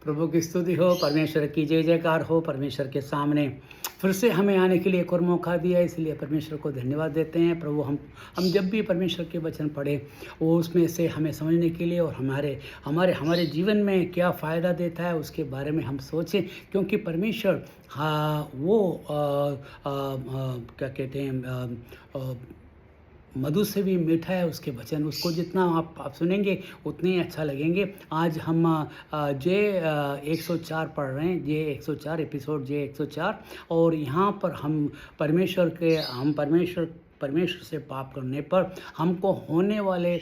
प्रभु की स्तुति हो, परमेश्वर की जय जयकार हो। परमेश्वर के सामने फिर से हमें आने के लिए एक और मौका दिया, इसलिए परमेश्वर को धन्यवाद देते हैं। प्रभु हम जब भी परमेश्वर के वचन पढ़े वो उसमें से हमें समझने के लिए और हमारे हमारे हमारे जीवन में क्या फ़ायदा देता है उसके बारे में हम सोचें, क्योंकि परमेश्वर वो क्या कहते हैं मधु से भी मीठा है उसके वचन। उसको जितना आप सुनेंगे उतने ही अच्छा लगेंगे। आज हम जे 104 पढ़ रहे हैं, जे 104 एपिसोड जे 104, और यहाँ पर हम परमेश्वर से पाप करने पर हमको होने वाले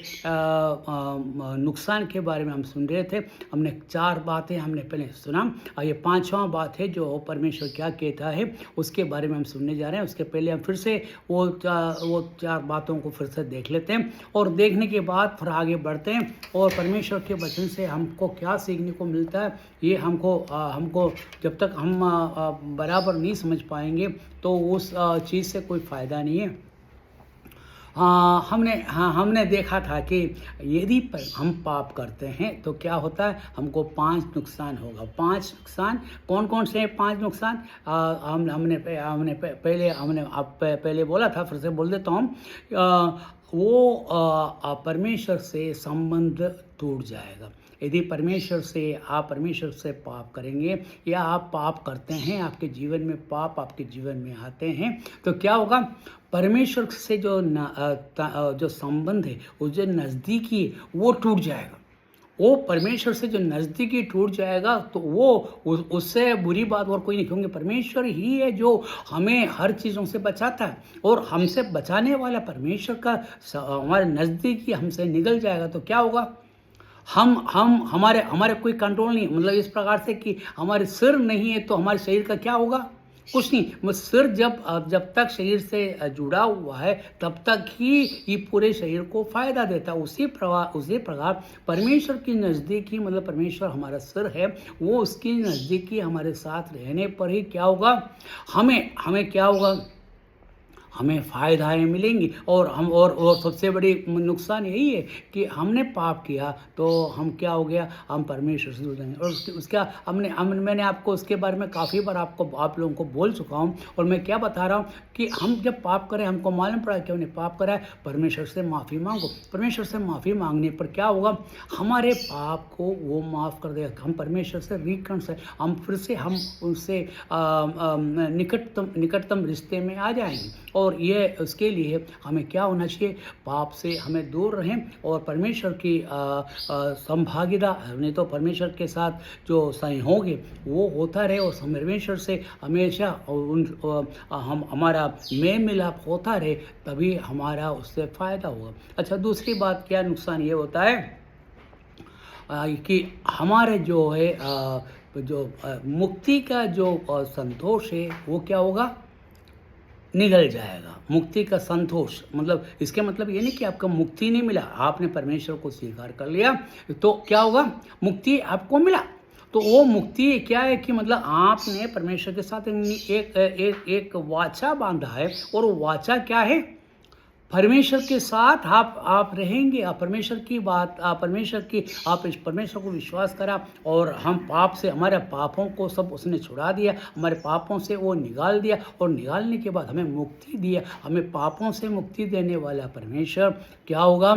नुकसान के बारे में हम सुन रहे थे। हमने 4 बातें हमने पहले सुना, और ये 5वां बात है जो परमेश्वर क्या कहता है उसके बारे में हम सुनने जा रहे हैं। उसके पहले हम फिर से वो 4 बातों को फिर से देख लेते हैं, और देखने के बाद फिर आगे बढ़ते हैं और परमेश्वर के वचन से हमको क्या सीखने को मिलता है ये हमको जब तक हम बराबर नहीं समझ पाएंगे तो उस चीज़ से कोई फ़ायदा नहीं है। हमने देखा था कि यदि हम पाप करते हैं तो क्या होता है, हमको 5 नुकसान होगा। 5 नुकसान कौन कौन से हैं? 5 नुकसान हमने पहले बोला था, फिर से बोल देता हूँ। परमेश्वर से संबंध टूट जाएगा। यदि आप परमेश्वर से पाप करेंगे या आप पाप करते हैं, आपके जीवन में पाप आपके जीवन में आते हैं, तो क्या होगा? परमेश्वर से जो संबंध है, वो जो नज़दीकी वो टूट जाएगा। वो परमेश्वर से जो नज़दीकी टूट जाएगा तो वो उससे बुरी बात और कोई नहीं, क्योंकि परमेश्वर ही है जो हमें हर चीज़ों से बचाता है, और हमसे बचाने वाला परमेश्वर का हमारे नज़दीकी हमसे निकल जाएगा तो क्या होगा? हमारे कोई कंट्रोल नहीं, मतलब इस प्रकार से कि हमारे सिर नहीं है तो हमारे शरीर का क्या होगा? कुछ नहीं। सिर जब तक शरीर से जुड़ा हुआ है तब तक ही ये पूरे शरीर को फायदा देता है। उसी प्रकार परमेश्वर की नज़दीकी, मतलब परमेश्वर हमारा सिर है, वो उसकी नज़दीकी हमारे साथ रहने पर ही क्या होगा? हमें क्या होगा? हमें फ़ायदाएँ मिलेंगी। और सबसे बड़ी नुकसान यही है कि हमने पाप किया तो हम क्या हो गया? हम परमेश्वर से जुड़ जाएंगे। और मैंने आपको उसके बारे में काफ़ी बार आप लोगों को बोल चुका हूँ, और मैं क्या बता रहा हूँ कि हम जब पाप करें, हमको मालूम पड़ा कि हमने पाप करा है, परमेश्वर से माफ़ी मांगो। परमेश्वर से माफ़ी मांगने पर क्या होगा? हमारे पाप को वो माफ़ कर देगा। हम परमेश्वर से हम फिर से हम उनसे निकटतम रिश्ते में आ जाएंगे। और ये उसके लिए हमें क्या होना चाहिए? पाप से हमें दूर रहें और परमेश्वर की संभागीदार, नहीं तो परमेश्वर के साथ जो सहयोग है वो होता रहे, और परमेश्वर से हमेशा हमारा मेल मिलाप होता रहे, तभी हमारा उससे फ़ायदा होगा। अच्छा, दूसरी बात क्या नुकसान ये होता है कि हमारे जो है मुक्ति का जो संतोष है वो क्या होगा? निगल जाएगा। मुक्ति का संतोष, मतलब इसके मतलब ये नहीं कि आपको मुक्ति नहीं मिला, आपने परमेश्वर को स्वीकार कर लिया तो क्या होगा? मुक्ति आपको मिला। तो वो मुक्ति क्या है कि मतलब आपने परमेश्वर के साथ एक वाचा बांधा है, और वो वाचा क्या है? परमेश्वर के साथ आप रहेंगे। आप परमेश्वर को विश्वास करा, और हम पाप से, हमारे पापों को सब उसने छुड़ा दिया, हमारे पापों से वो निकाल दिया, और निकालने के बाद हमें मुक्ति दिया। हमें पापों से मुक्ति देने वाला परमेश्वर क्या होगा?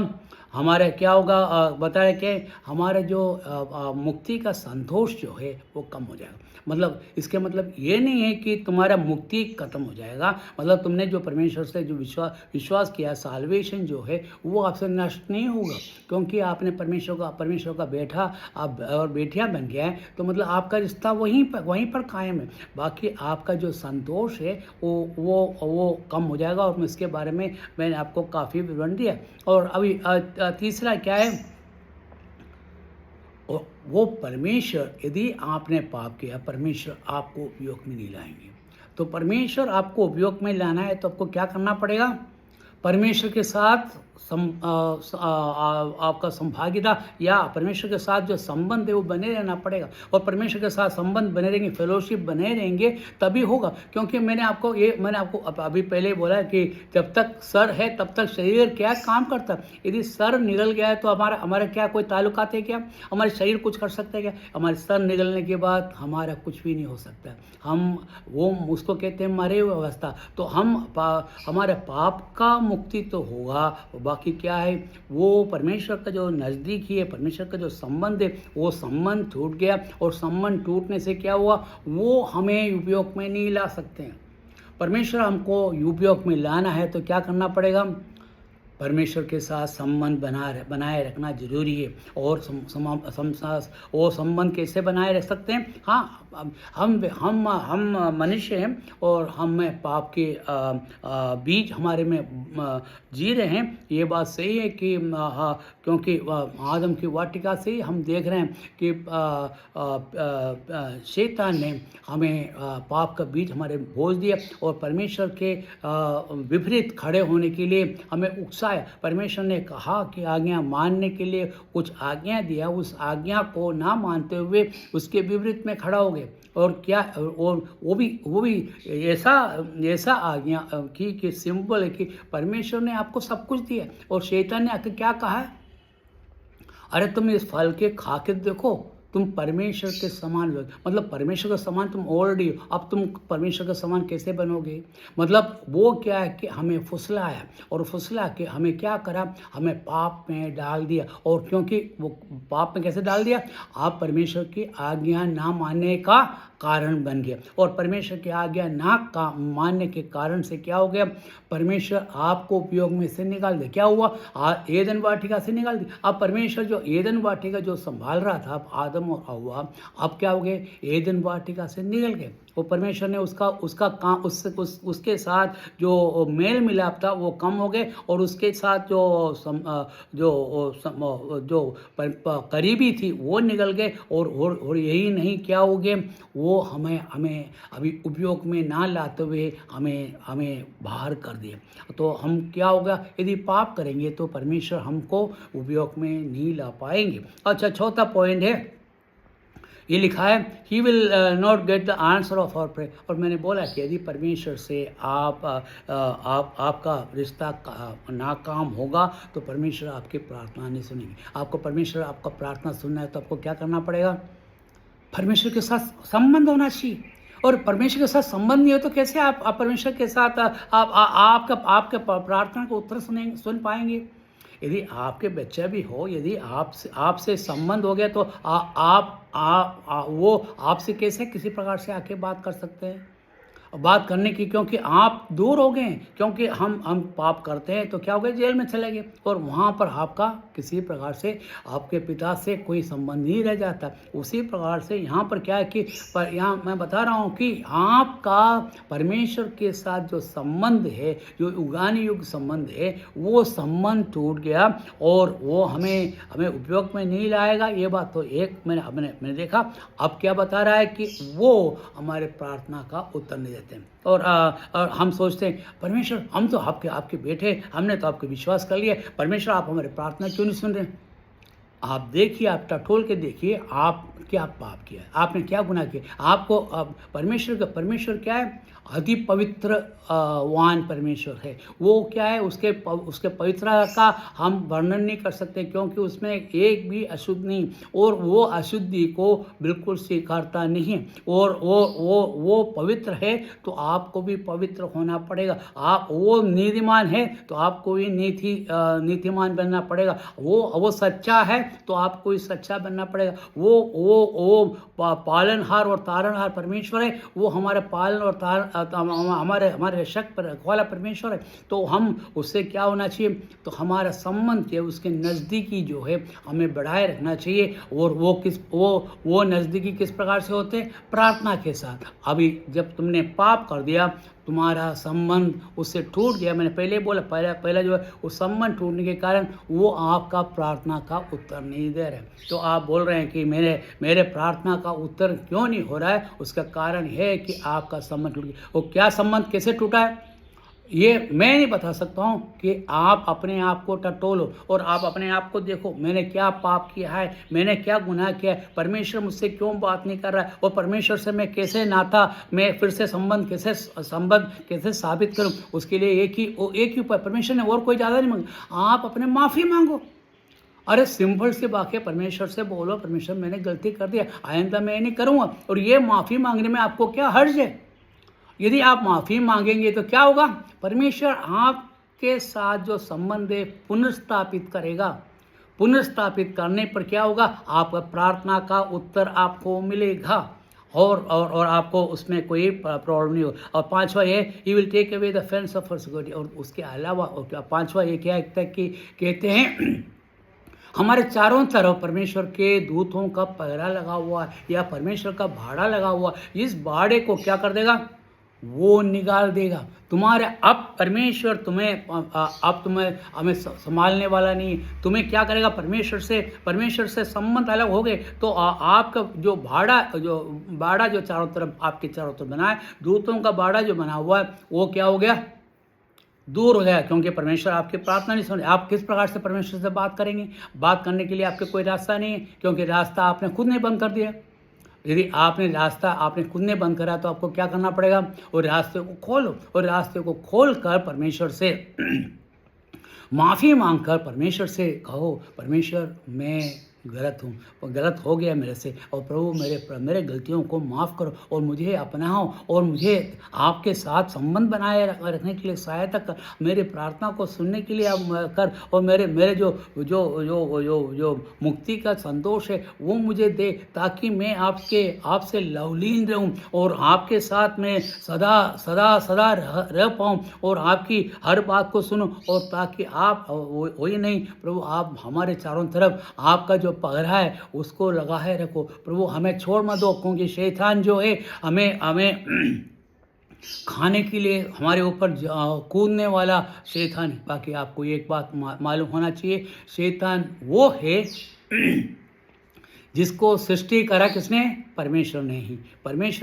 हमारे क्या होगा? बताया कि हमारे जो मुक्ति का संतोष जो है वो कम हो जाएगा। मतलब इसके मतलब ये नहीं है कि तुम्हारा मुक्ति खत्म हो जाएगा, मतलब तुमने जो परमेश्वर से जो विश्वास किया, साल्वेशन जो है वो आपसे नष्ट नहीं होगा, क्योंकि आपने परमेश्वर का बेटा आप और बेटियां बन गया है, तो मतलब आपका रिश्ता वहीं पर कायम है। बाकी आपका जो संतोष है वो कम हो जाएगा, और मैं इसके बारे में मैंने आपको काफ़ी विवरण दिया। और अभी तीसरा क्या है? और वो परमेश्वर, यदि आपने पाप किया, परमेश्वर आपको उपयोग में नहीं लाएंगे। तो परमेश्वर आपको उपयोग में लाना है तो आपको क्या करना पड़ेगा? परमेश्वर के साथ आपका संभागिता या परमेश्वर के साथ जो संबंध है वो बने रहना पड़ेगा, और परमेश्वर के साथ संबंध बने रहेंगे, फेलोशिप बने रहेंगे, तभी होगा। क्योंकि मैंने आपको अभी पहले बोला कि जब तक सर है तब तक शरीर क्या काम करता है। यदि सर निकल गया है तो हमारा क्या कोई ताल्लुकात है क्या? हमारे शरीर कुछ कर सकता है क्या? हमारे सर निकलने के बाद हमारा कुछ भी नहीं हो सकता। हम वो उसको कहते हैं मरे हुए अवस्था। तो हमारे पाप का मुक्ति तो होगा, बाकी क्या है, वो परमेश्वर का जो नज़दीकी है, परमेश्वर का जो संबंध है, वो संबंध टूट गया, और संबंध टूटने से क्या हुआ, वो हमें उपयोग में नहीं ला सकते हैं। परमेश्वर हमको उपयोग में लाना है तो क्या करना पड़ेगा? परमेश्वर के साथ संबंध बनाए रखना जरूरी है। और वो संबंध कैसे बनाए रख सकते हैं? हाँ, हम मनुष्य हैं और हम पाप के बीज हमारे में जी रहे हैं। ये बात सही है कि हाँ, क्योंकि आदम की वाटिका से ही हम देख रहे हैं कि शैतान ने हमें पाप का बीज हमारे बोझ दिया, और परमेश्वर के विपरीत खड़े होने के लिए हमें उकसाया। परमेश्वर ने कहा कि आज्ञा मानने के लिए कुछ आज्ञा दिया, उस आज्ञा को ना मानते हुए उसके विपरीत में खड़ा हो गए। और क्या, और वो भी ऐसा आज्ञा की कि सिंपल है कि परमेश्वर ने आपको सब कुछ दिया, और शैतान ने आकर क्या कहा है, अरे तुम इस फल के खा के देखो, तुम परमेश्वर के समान हो। मतलब परमेश्वर का समान तुम ऑलरेडी हो, अब तुम परमेश्वर का समान कैसे बनोगे? मतलब वो क्या है कि हमें फुसलाया, और फुसला के हमें क्या करा, हमें पाप में डाल दिया। और क्योंकि वो पाप में कैसे डाल दिया, आप परमेश्वर की आज्ञा ना मानने का कारण बन गया, और परमेश्वर की आज्ञा ना मानने के कारण से क्या हो गया, परमेश्वर आपको उपयोग में से निकाल दे। क्या हुआ, एदन वाटिका से निकाल दी। अब परमेश्वर जो एदन वाटिका जो संभाल रहा था आदम और हव्वा, अब क्या हो गए, एदन वाटिका से निकल गए। वो परमेश्वर ने उसका काम उसके साथ जो मेल मिलाप था वो कम हो गए, और उसके साथ जो करीबी थी वो निकल गए। और यही नहीं, क्या हो गए, वो हमें अभी उपयोग में ना लाते हुए हमें बाहर कर दिए। तो हम क्या होगा, यदि पाप करेंगे तो परमेश्वर हमको उपयोग में नहीं ला पाएंगे। अच्छा, चौथा पॉइंट है, ये लिखा है, he will not get the answer of our prayer. और मैंने बोला कि यदि परमेश्वर से आपका रिश्ता नाकाम होगा तो परमेश्वर आपकी प्रार्थना नहीं सुनेंगे। आपको परमेश्वर आपका प्रार्थना सुनना है तो आपको क्या करना पड़ेगा, परमेश्वर के साथ संबंध होना चाहिए। और परमेश्वर के साथ संबंध नहीं हो तो कैसे आप परमेश्वर के साथ आपके प्रार्थना को उत्तर सुन पाएंगे? यदि आपके बच्चा भी हो, यदि आपसे संबंध हो गया तो वो आपसे कैसे किसी प्रकार से आके बात कर सकते हैं, बात करने की, क्योंकि आप दूर हो गए। क्योंकि हम पाप करते हैं तो क्या हो गए, जेल में चले गए, और वहाँ पर आपका किसी प्रकार से आपके पिता से कोई संबंध नहीं रह जाता। उसी प्रकार से यहाँ पर क्या है कि यहाँ मैं बता रहा हूँ कि आपका परमेश्वर के साथ जो संबंध है, जो युगानी युग संबंध है, वो संबंध टूट गया, और वो हमें उपयोग में नहीं लाएगा। ये बात तो एक मैंने देखा। अब क्या बता रहा है कि वो हमारे प्रार्थना का उत्तर नहीं देते। और हम सोचते हैं, परमेश्वर हम तो आपके बेटे, हमने तो आपके विश्वास कर लिया, परमेश्वर आप हमारे प्रार्थना क्यों नहीं सुन रहे? आप देखिए, आप टटोल के देखिए, आप क्या पाप किया, आपने क्या गुनाह किया। आपको परमेश्वर क्या है, अति पवित्र वान परमेश्वर है। वो क्या है, उसके पवित्रता का हम वर्णन नहीं कर सकते, क्योंकि उसमें एक भी अशुद्ध नहीं, और वो अशुद्धि को बिल्कुल स्वीकारता नहीं है। और वो पवित्र है तो आपको भी पवित्र होना पड़ेगा। वो नीतिमान है तो आपको भी नीतिमान बनना पड़ेगा। वो सच्चा है तो आपको भी सच्चा बनना पड़ेगा। वो पालनहार और तारणहार परमेश्वर है। वो हमारे पालन और हमारे रक्षक वाला परमेश्वर है। तो हम उससे क्या होना चाहिए, तो हमारा संबंध है उसके नज़दीकी जो है हमें बढ़ाए रखना चाहिए। और वो नज़दीकी किस प्रकार से होते हैं, प्रार्थना के साथ। अभी जब तुमने पाप कर दिया, तुम्हारा संबंध उससे टूट गया। मैंने पहले बोला, पहला जो है वो संबंध टूटने के कारण वो आपका प्रार्थना का उत्तर नहीं दे रहे। तो आप बोल रहे हैं कि मेरे प्रार्थना का उत्तर क्यों नहीं हो रहा है, उसका कारण है कि आपका संबंध टूट गया। और क्या संबंध कैसे टूटा है, ये मैं नहीं बता सकता हूँ कि आप अपने आप को टटोलो और आप अपने आप को देखो, मैंने क्या पाप किया है, मैंने क्या गुनाह किया है, परमेश्वर मुझसे क्यों बात नहीं कर रहा है, और परमेश्वर से मैं कैसे नाता, मैं फिर से संबंध कैसे साबित करूँ। उसके लिए एक ही उपाय, परमेश्वर ने और कोई ज़्यादा नहीं मांगा, आप अपने माफ़ी मांगो। अरे सिंपल सी बात है, परमेश्वर से बोलो, परमेश्वर मैंने गलती कर दिया, आइंदा मैं नहीं करूँगा। और ये माफ़ी मांगने में आपको क्या हर्ज है? यदि आप माफ़ी मांगेंगे तो क्या होगा? परमेश्वर आपके साथ जो संबंध है पुनर्स्थापित करेगा। पुनर्स्थापित करने पर क्या होगा? आपका प्रार्थना का उत्तर आपको मिलेगा और आपको उसमें कोई प्रॉब्लम नहीं हो। और पांचवा ये, he will take away the fence of security. और उसके अलावा पांचवा ये क्या है कि कहते हैं हमारे चारों तरफ परमेश्वर के दूतों का पहरा लगा हुआ है या परमेश्वर का भाड़ा लगा हुआ, इस भाड़े को क्या कर देगा? वो निकाल देगा तुम्हारे। अब परमेश्वर तुम्हें हमें संभालने वाला नहीं, तुम्हें क्या करेगा? परमेश्वर से संबंध अलग हो गए तो आपका जो बाड़ा जो चारों तरफ आपके चारों तरफ बना है, दूतों का बाड़ा जो बना हुआ है, वो क्या हो गया? दूर हो गया, क्योंकि परमेश्वर आपकी प्रार्थना नहीं सुन रहे। आप किस प्रकार से परमेश्वर से बात करेंगे? बात करने के लिए आपके कोई रास्ता नहीं है, क्योंकि रास्ता आपने खुद ने बंद कर दिया। यदि आपने खुद ने बंद करा तो आपको क्या करना पड़ेगा? और रास्ते को खोलो, और रास्ते को खोल कर परमेश्वर से माफ़ी मांगकर परमेश्वर से कहो, परमेश्वर मैं गलत हूँ, गलत हो गया मेरे से, और प्रभु मेरे गलतियों को माफ़ करो और मुझे अपनाओ और मुझे आपके साथ संबंध बनाए रखने के लिए सहायता कर, मेरी प्रार्थना को सुनने के लिए आप कर, और मेरे जो मुक्ति का संतोष है वो मुझे दे, ताकि मैं आपसे लवलीन रहूँ और आपके साथ में सदा सदा सदा रह पाऊँ और आपकी हर बात को सुनूँ। और ताकि आप वही नहीं प्रभु, आप हमारे चारों तरफ आपका जो पहरा है उसको लगाए रखो। प्रभु हमें छोड़ मत दो, क्योंकि शैतान जो है हमें खाने के लिए हमारे ऊपर कूदने वाला शैतान है। बाकी आपको एक बात मालूम होना चाहिए, शैतान वो है जिसको सृष्टि करा किसने? परमेश्वर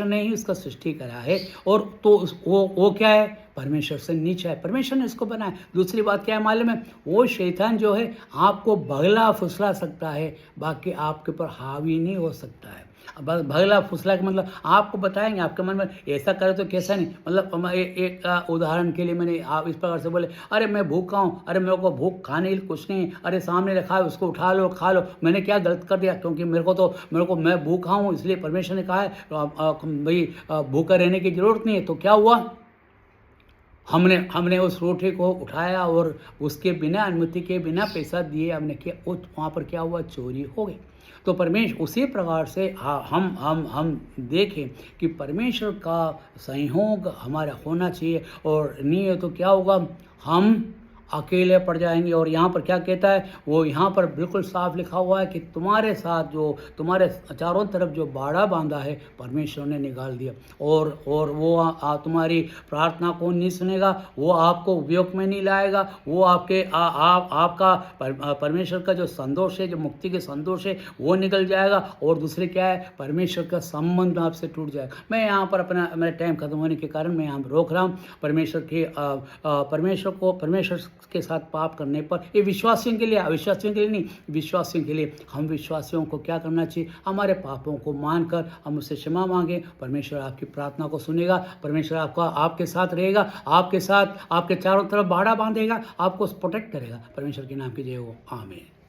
ने ही उसका सृष्टि करा है। और तो वो क्या है? परमेश्वर से नीचे है, परमेश्वर ने इसको बनाया। दूसरी बात क्या है मालूम है? वो शैतान जो है आपको भगला फुसला सकता है, बाकी आपके ऊपर हावी नहीं हो सकता है। भगला फुसला का मतलब आपको बताएंगे, आपके मन में ऐसा करे तो कैसा नहीं। मतलब एक उदाहरण के लिए मैंने आप इस प्रकार से बोले, अरे मैं भूखा हूँ, अरे मेरे को भूख खाने कुछ नहीं, अरे सामने रखा है उसको उठा लो खा लो, मैंने क्या गलत कर दिया? क्योंकि मैं भूखा हूँ, इसलिए परमेश्वर ने कहा है भाई भूखा रहने की जरूरत नहीं है। तो क्या हुआ? हमने उस रोटी को उठाया और उसके बिना अनुमति के बिना पैसा दिए हमने किया, वहाँ पर क्या हुआ? चोरी हो गई। तो परमेश्वर उसी प्रकार से हम देखें कि परमेश्वर का संयोग हमारा होना चाहिए, और नहीं है तो क्या होगा? हम अकेले पड़ जाएंगे। और यहाँ पर क्या कहता है? वो यहाँ पर बिल्कुल साफ लिखा हुआ है कि तुम्हारे साथ जो तुम्हारे चारों तरफ जो बाड़ा बांधा है परमेश्वर ने निकाल दिया, और वो तुम्हारी प्रार्थना को नहीं सुनेगा, वो आपको उपयोग में नहीं लाएगा, वो आपका परमेश्वर का जो संतोष है, जो मुक्ति के संतोष है, वो निकल जाएगा। और दूसरे क्या है? परमेश्वर का संबंध आपसे टूट जाएगा। मैं यहाँ पर मेरा टाइम खत्म होने के कारण मैं यहाँ पर रोक रहा हूँ। परमेश्वर के साथ पाप करने पर, ये विश्वासियों के लिए, अविश्वासियों के लिए नहीं, विश्वासियों के लिए, हम विश्वासियों को क्या करना चाहिए? हमारे पापों को मानकर हम उससे क्षमा मांगे, परमेश्वर आपकी प्रार्थना को सुनेगा, परमेश्वर आपके साथ रहेगा, आपके चारों तरफ बाड़ा बांधेगा, आपको प्रोटेक्ट करेगा। परमेश्वर के नाम की जय हो, आमीन।